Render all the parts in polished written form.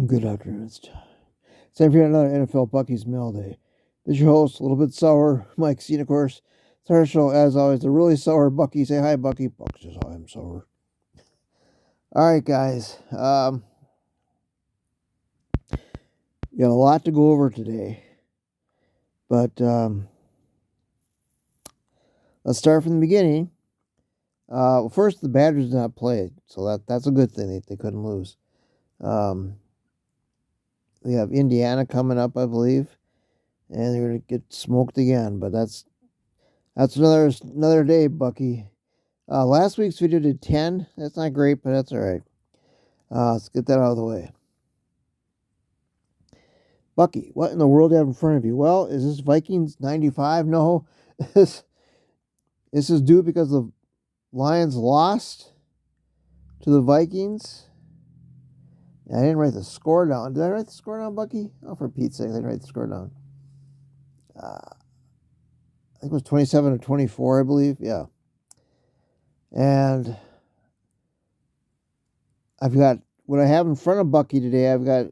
Good afternoon. It's time for another NFL Bucky's Mail Day. This is your host, a little bit sour, Mike Scene, of course. It's our show, as always, the really sour Bucky. Say hi, Bucky. Bucky says hi, I'm sour. All right, guys. We got a lot to go over today. But let's start from the beginning. First, the Badgers did not play, so that's a good thing. They couldn't lose. We have Indiana coming up, I believe, and they're going to get smoked again. But that's another day, Bucky. Last week's video did 10. That's not great, but that's all right. Let's get that out of the way. Bucky, what in the world do you have in front of you? Well, is this Vikings 95? No. This is due because the Lions lost to the Vikings. I didn't write the score down. Did I write the score down, Bucky? Oh, for Pete's sake, I didn't write the score down. I think it was 27-24, I believe. Yeah. And I've got what I have in front of Bucky today. I've got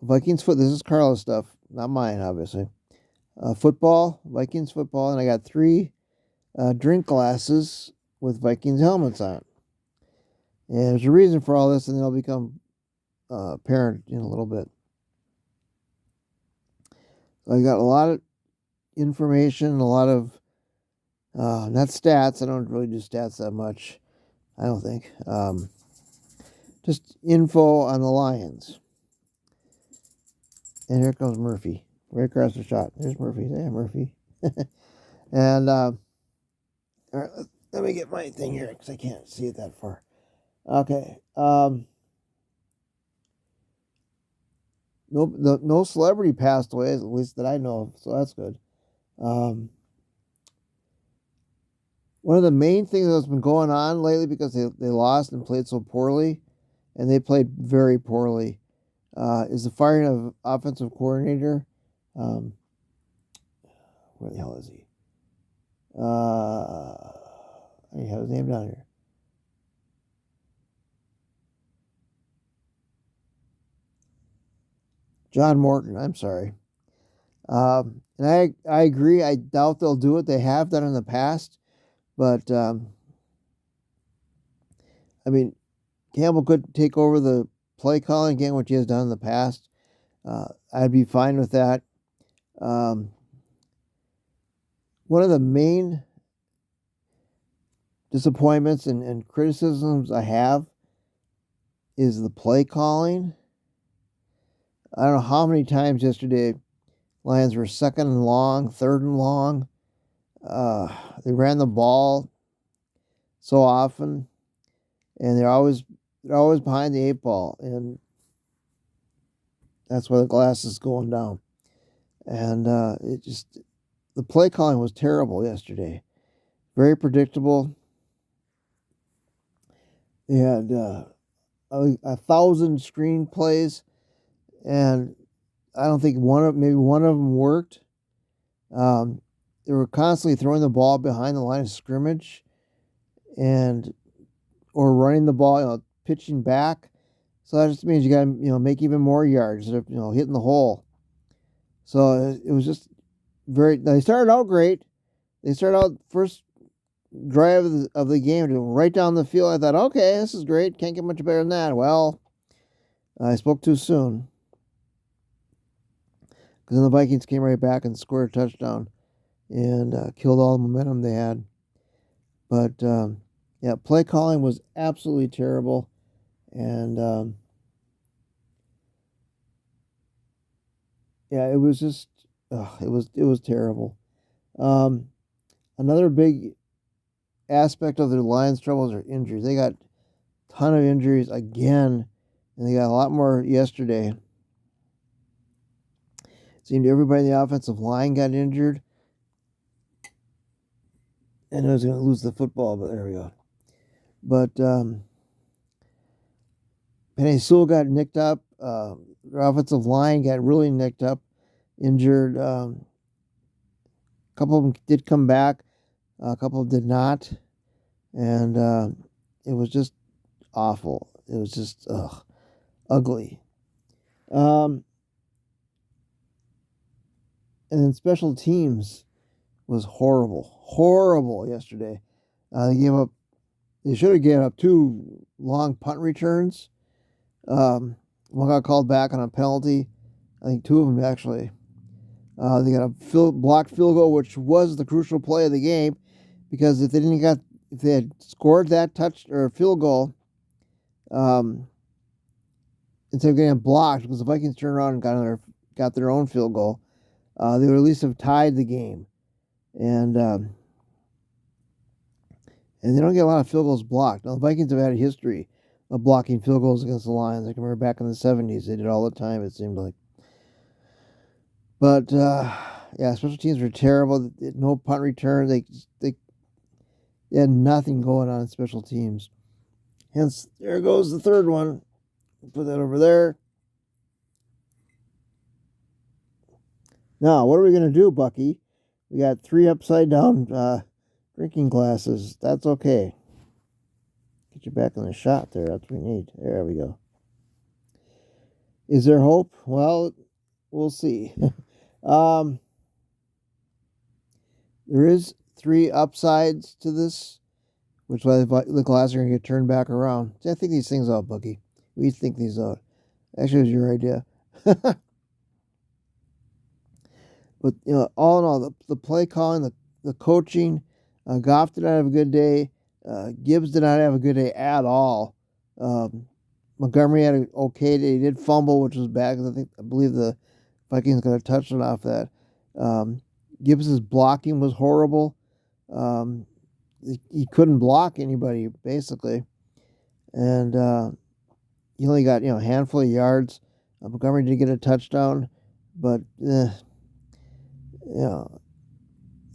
Vikings foot. This is Carla's stuff, not mine, obviously. Football, Vikings football, and I got 3 drink glasses with Vikings helmets on. And there's a reason for all this, and they'll become apparent in a little bit. So I got a lot of information, a lot of not stats. I don't really do stats that much. I don't think. Just info on the Lions. And here comes Murphy. Right across the shot. There's Murphy. Hey, Murphy. And all right, let me get my thing here because I can't see it that far. Okay. No celebrity passed away, at least that I know of, so that's good. One of the main things that's been going on lately, because they lost and played so poorly, and they played very poorly, is the firing of offensive coordinator. Where the hell is he? I have his name down here. John Morton, I'm sorry. And I agree. I doubt they'll do it. They have done in the past. But, I mean, Campbell could take over the play calling again, which he has done in the past. I'd be fine with that. One of the main disappointments and criticisms I have is the play calling. I don't know how many times yesterday Lions were 2nd and long, 3rd and long. They ran the ball so often, and they're always behind the 8 ball, and that's why the glass is going down. And the play calling was terrible yesterday. Very predictable. They had 1,000 screen plays, and I don't think maybe one of them worked. They were constantly throwing the ball behind the line of scrimmage, or running the ball, pitching back. So that just means you got to, make even more yards instead of, hitting the hole. So it was just they started out great. They started out first drive of the game right down the field. I thought, okay, this is great. Can't get much better than that. Well, I spoke too soon, because then the Vikings came right back and scored a touchdown and killed all the momentum they had. But, yeah, play calling was absolutely terrible. And, yeah, it was just, it was terrible. Another big aspect of their Lions' troubles are injuries. They got a ton of injuries again, and they got a lot more yesterday. It seemed everybody in the offensive line got injured, and I was going to lose the football, but there we go. But Penny Sewell got nicked up. Their offensive line got really nicked up, injured. A couple of them did come back. A couple did not. And it was just awful. It was just ugly. Um, and then special teams was horrible yesterday. They gave up. They should have given up two long punt returns. One got called back on a penalty. I think two of them actually. They got a blocked field goal, which was the crucial play of the game, because if they had scored that touch or field goal, um, instead of getting blocked, because the Vikings turned around and got their own field goal, they would at least have tied the game. And they don't get a lot of field goals blocked. Now, the Vikings have had a history of blocking field goals against the Lions. I can remember back in the 70s, they did all the time, it seemed like. But, yeah, special teams were terrible. No punt return. They had nothing going on in special teams. Hence, there goes the third one. Put that over there. Now, what are we going to do, Bucky? We got 3 upside down drinking glasses. That's okay. Get you back in the shot there. That's what we need. There we go. Is there hope? Well, we'll see. There is 3 upsides to this, which is why the glasses are going to get turned back around. See, I think these things out, Bucky. We think these out. Actually, it was your idea. But, all in all, the play calling, the coaching, Goff did not have a good day. Gibbs did not have a good day at all. Montgomery had an okay day. He did fumble, which was bad, because I believe the Vikings got a touchdown off that. Gibbs' blocking was horrible. He couldn't block anybody, basically. And he only got, a handful of yards. Montgomery did get a touchdown, but, the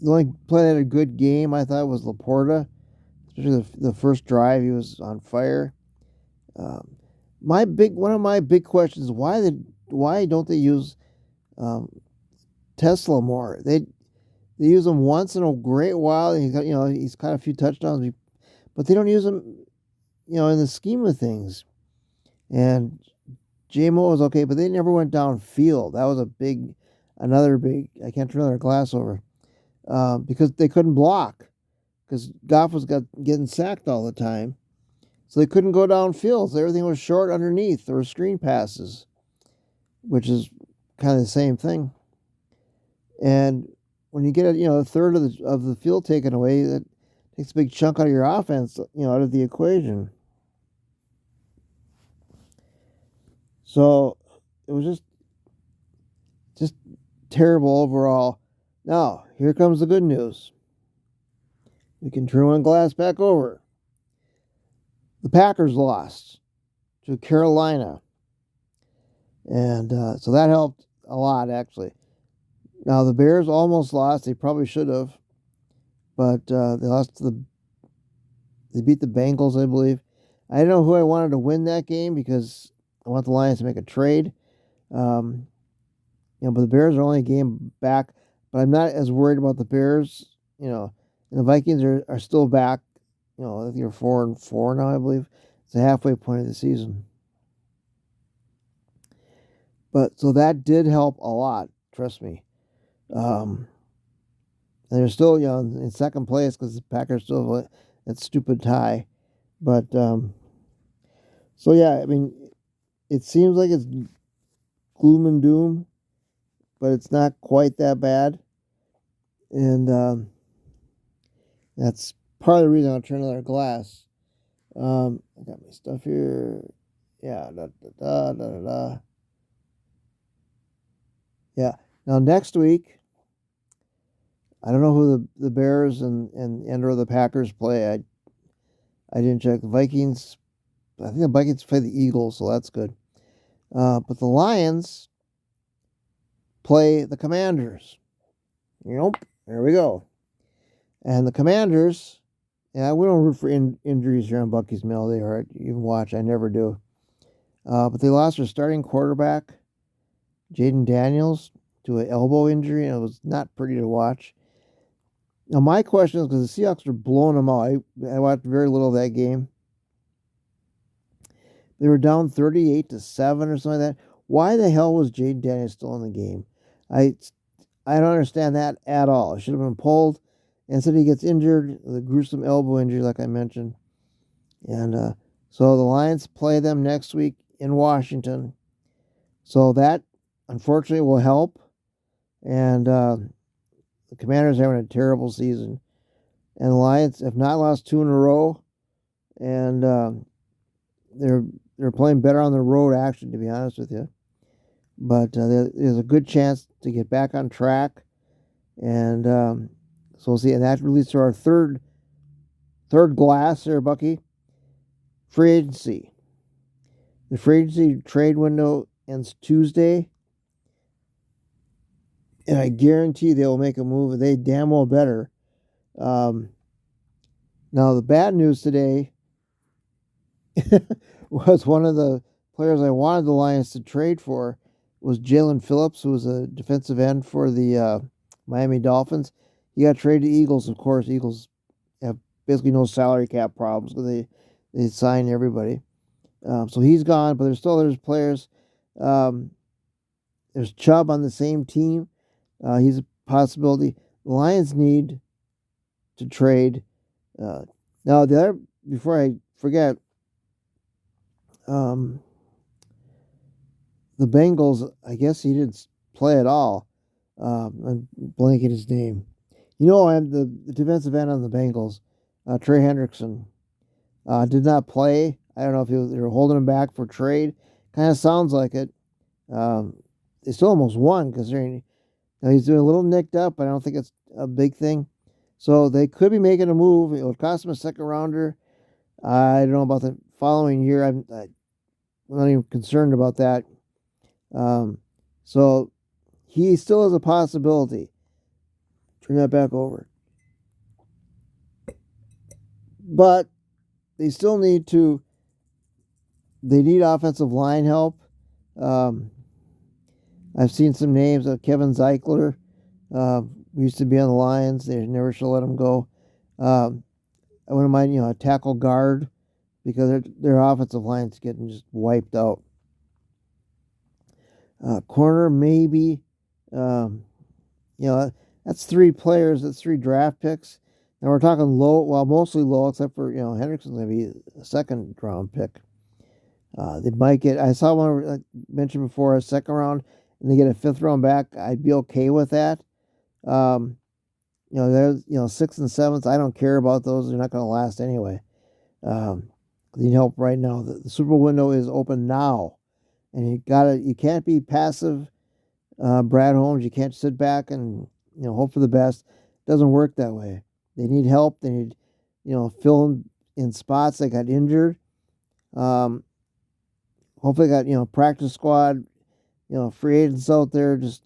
only play that had a good game, I thought, was Laporta. Especially the first drive, he was on fire. One of my big questions is why don't they use Tesla more? They use him once in a great while. He's caught a few touchdowns, but they don't use him, in the scheme of things. And JMO was okay, but they never went downfield. That was another big. I can't turn their glass over because they couldn't block, because Goff was getting sacked all the time. So they couldn't go downfield. So everything was short underneath. There were screen passes, which is kind of the same thing. And when you get a third of the field taken away, that takes a big chunk out of your offense, out of the equation. So it was just terrible overall. Now, here comes the good news. We can turn one glass back over. The Packers lost to Carolina. And so that helped a lot, actually. Now, the Bears almost lost. They probably should have. But they beat the Bengals, I believe. I didn't know who I wanted to win that game, because I want the Lions to make a trade. But the Bears are only a game back. But I'm not as worried about the Bears. And the Vikings are still back. I think they're 4-4 now, I believe. It's the halfway point of the season. But so that did help a lot, trust me. And they're still, in second place, because the Packers still have that stupid tie. But so yeah, I mean, it seems like it's gloom and doom, but it's not quite that bad. And that's part of the reason I'll turn another glass. I got my stuff here. Yeah, Yeah. Now next week, I don't know who the Bears and or the Packers play. I didn't check. The Vikings. I think the Vikings play the Eagles, so that's good. But the Lions play the Commanders. There we go. And the Commanders, we don't root for injuries here on Bucky's Mail. They are, you can watch. I never do. But they lost their starting quarterback, Jaden Daniels, to an elbow injury, and it was not pretty to watch. Now, my question is, because the Seahawks are blowing them out. I watched very little of that game. They were down 38-7 or something like that. Why the hell was Jaden Daniels still in the game? I don't understand that at all. It should have been pulled. Instead, he gets injured, the gruesome elbow injury, like I mentioned. And so the Lions play them next week in Washington. So that, unfortunately, will help. And the Commanders are having a terrible season. And the Lions have not lost 2 in a row. And they're playing better on the road, actually, to be honest with you. But there's a good chance to get back on track. And so we'll see. And that leads to our third glass there, Bucky. Free agency. The free agency trade window ends Tuesday. And I guarantee they will make a move. They damn well better. Now, the bad news today was one of the players I wanted the Lions to trade for was Jalen Phillips, who was a defensive end for the Miami Dolphins. He got traded to Eagles, of course. Eagles have basically no salary cap problems because they sign everybody. So he's gone, but there's players. There's Chubb on the same team. He's a possibility. The Lions need to trade. Now, the other, before I forget, the Bengals, I guess he didn't play at all. I'm blanking his name. I'm the defensive end on the Bengals, Trey Hendrickson. Did not play. I don't know if they were holding him back for trade. Kind of sounds like it. They still almost won considering he's doing a little nicked up, but I don't think it's a big thing. So they could be making a move. It would cost him a second rounder. I don't know about the following year. I'm not even concerned about that. So he still has a possibility. Turn that back over. But they still need offensive line help. I've seen some names of Kevin Zeichler, used to be on the Lions. They never should let him go. I wouldn't mind, a tackle guard because their offensive line's getting just wiped out. Corner, maybe. That's 3 players. That's 3 draft picks. Now we're talking low, well, mostly low, except for, Hendrickson's going to be a second round pick. They might get, I saw one I mentioned before, a second round, and they get a 5th round back. I'd be okay with that. There's, 6th and 7th. I don't care about those. They're not going to last anyway. They need help right now. The Super Bowl window is open now, and you can't be passive, Brad Holmes. You can't sit back and hope for the best. It doesn't work that way. They need help. They need fill in spots that got injured. Hopefully, got practice squad, free agents out there, just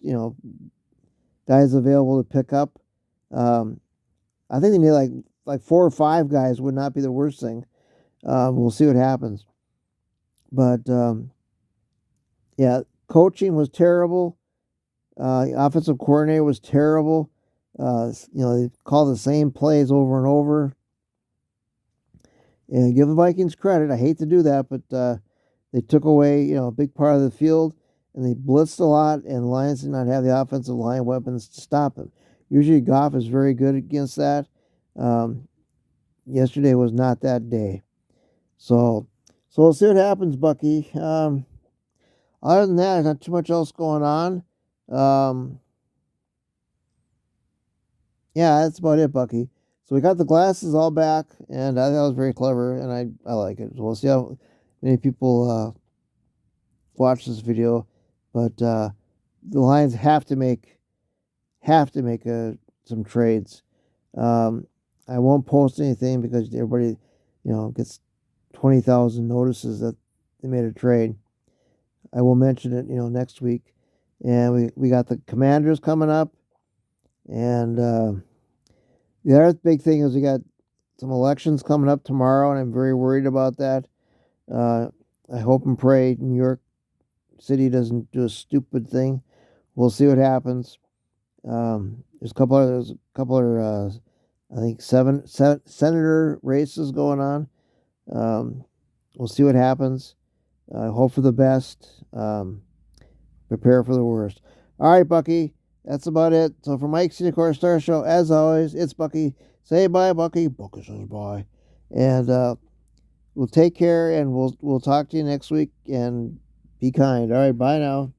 guys available to pick up. I think they need like 4 or 5 guys would not be the worst thing. We'll see what happens. But yeah, coaching was terrible. Offensive coordinator was terrible. They call the same plays over and over. And give the Vikings credit. I hate to do that, but they took away a big part of the field, and they blitzed a lot, and the Lions did not have the offensive line weapons to stop them. Usually Goff is very good against that. Yesterday was not that day. So we'll see what happens, Bucky. Other than that, there's not too much else going on. Yeah, that's about it, Bucky. So we got the glasses all back, and I thought that was very clever, and I like it. So we'll see how many people watch this video. But the Lions have to make some trades. I won't post anything because everybody, gets 20,000 notices that they made a trade. I will mention it, next week. And we got the Commanders coming up. And the other big thing is we got some elections coming up tomorrow, and I'm very worried about that. I hope and pray New York City doesn't do a stupid thing. We'll see what happens. There's a couple of I think 7 senator races going on. We'll see what happens. Hope for the best. prepare for the worst. All right, Bucky. That's about it. So for Mike's Unicorn Star Show, as always, it's Bucky. Say bye, Bucky. Bucky says bye. And we'll take care, and we'll talk to you next week. And be kind. All right, bye now.